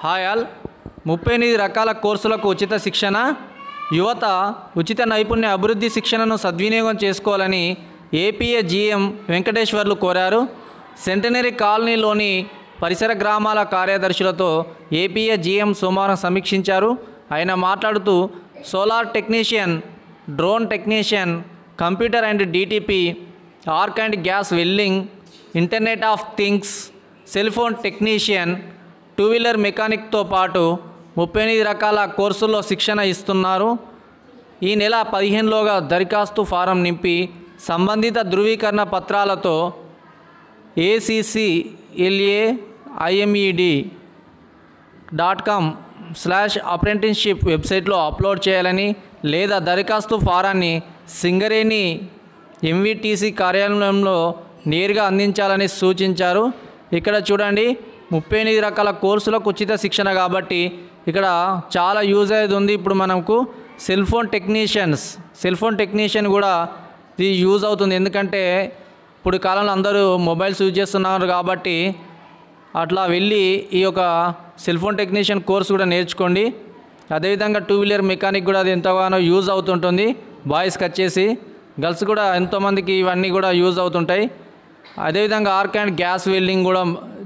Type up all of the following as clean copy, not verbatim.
Hi all 38 రకాల కోర్సులకు ఉచిత శిక్షణ. యువత ఉచిత నైపుణ్య అభివృద్ధి శిక్షణను సద్వినియోగం చేసుకోవాలని ఏపీఏ జీఎం వెంకటేశ్వర్లు కోరారు. సెంటనరీ కాలనీలోని పరిసర గ్రామాల కార్యదర్శులతో ఏపీఏ జీఎం సోమవారం సమీక్షించారు. ఆయన మాట్లాడుతూ solar technician, drone technician, computer and DTP, arc and gas welding, internet of things, cell phone technician, two wheeler మెకానిక్తో పాటు 38 రకాల కోర్సుల్లో శిక్షణ ఇస్తున్నారు. ఈ నెల 15లోగా దరఖాస్తు ఫారం నింపి సంబంధిత ధృవీకరణ పత్రాలతో ACCLAIMED.com/apprenticeship వెబ్సైట్లో అప్లోడ్ చేయాలని లేదా దరఖాస్తు ఫారాన్ని సింగరేణి ఎంవిటిసి కార్యాలయంలో నేరుగా అందించాలని సూచించారు. ఇక్కడ చూడండి, 38 రకాల కోర్సులకు ఉచిత శిక్షణ కాబట్టి ఇక్కడ చాలా యూజ్ అయ్యేది ఉంది. ఇప్పుడు మనకు సెల్ ఫోన్ టెక్నీషియన్ కూడా ఇది యూజ్ అవుతుంది. ఎందుకంటే ఇప్పుడు కాలంలో అందరూ మొబైల్స్ యూజ్ చేస్తున్నారు కాబట్టి అట్లా వెళ్ళి ఈ యొక్క సెల్ ఫోన్ టెక్నీషియన్ కోర్స్ కూడా నేర్చుకోండి. అదేవిధంగా టూ వీలర్ మెకానిక్ కూడా అది ఎంతగానో యూజ్ అవుతుంటుంది. బాయ్స్కి వచ్చేసి, గర్ల్స్ కూడా ఎంతోమందికి ఇవన్నీ కూడా యూజ్ అవుతుంటాయి. అదేవిధంగా ఆర్క్ అండ్ గ్యాస్ వెల్డింగ్ కూడా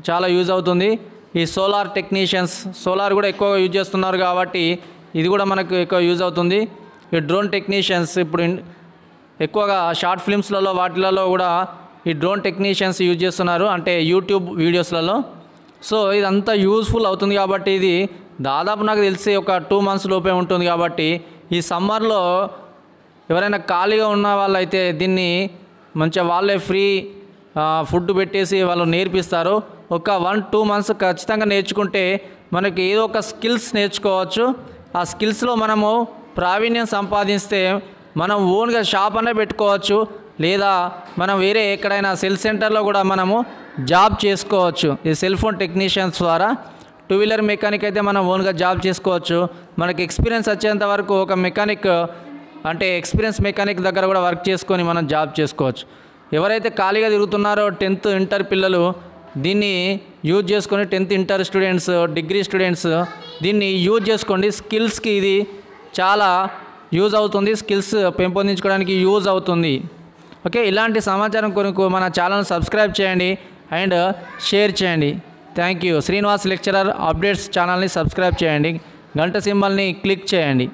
చాలా యూజ్ అవుతుంది. ఈ సోలార్ టెక్నీషియన్స్, సోలార్ కూడా ఎక్కువ యూజ్ చేస్తున్నారు కాబట్టి ఇది కూడా మనకు ఎక్కువ యూజ్ అవుతుంది. ఈ డ్రోన్ టెక్నీషియన్స్ ఇప్పుడు ఎక్కువగా షార్ట్ ఫిల్మ్స్లలో వాటిలలో కూడా ఈ డ్రోన్ టెక్నీషియన్స్ యూజ్ చేస్తున్నారు, అంటే యూట్యూబ్ వీడియోస్లలో. సో ఇదంతా యూజ్ఫుల్ అవుతుంది కాబట్టి ఇది దాదాపు నాకు తెలిసి ఒక 2 months లోపే ఉంటుంది. కాబట్టి ఈ సమ్మర్లో ఎవరైనా ఖాళీగా ఉన్న వాళ్ళైతే దీన్ని మంచిగా వాళ్ళే ఫ్రీ ఫుడ్ పెట్టేసి వాళ్ళు నేర్పిస్తారు. ఒక 1-2 months ఖచ్చితంగా నేర్చుకుంటే మనకి ఏదో ఒక స్కిల్స్ నేర్చుకోవచ్చు. ఆ స్కిల్స్లో మనము ప్రావీణ్యం సంపాదిస్తే మనం ఓన్గా షాప్ అనే పెట్టుకోవచ్చు, లేదా మనం వేరే ఎక్కడైనా సెల్ సెంటర్లో కూడా మనము జాబ్ చేసుకోవచ్చు. ఈ సెల్ ఫోన్ టెక్నీషియన్స్ ద్వారా టూ వీలర్ మెకానిక్ అయితే మనం ఓన్గా జాబ్ చేసుకోవచ్చు. మనకి ఎక్స్పీరియన్స్ వచ్చేంత వరకు ఒక మెకానిక్ అంటే ఎక్స్పీరియన్స్ మెకానిక్ దగ్గర కూడా వర్క్ చేసుకొని మనం జాబ్ చేసుకోవచ్చు. ఎవరైతే ఖాళీగా తిరుగుతున్నారో 10th ఇంటర్ పిల్లలు దీన్ని యూజ్ చేసుకొని, 10th inter students, degree students దీన్ని యూజ్ చేసుకోండి. స్కిల్స్కి ఇది చాలా యూజ్ అవుతుంది, స్కిల్స్ పెంపొందించుకోవడానికి యూజ్ అవుతుంది. ఓకే, ఇలాంటి సమాచారం కొరకు మన ఛానల్ సబ్స్క్రైబ్ చేయండి అండ్ షేర్ చేయండి. Thank you. Srinivas lecturer updates ఛానల్ని సబ్స్క్రైబ్ చేయండి, గంట సింబల్ని క్లిక్ చేయండి.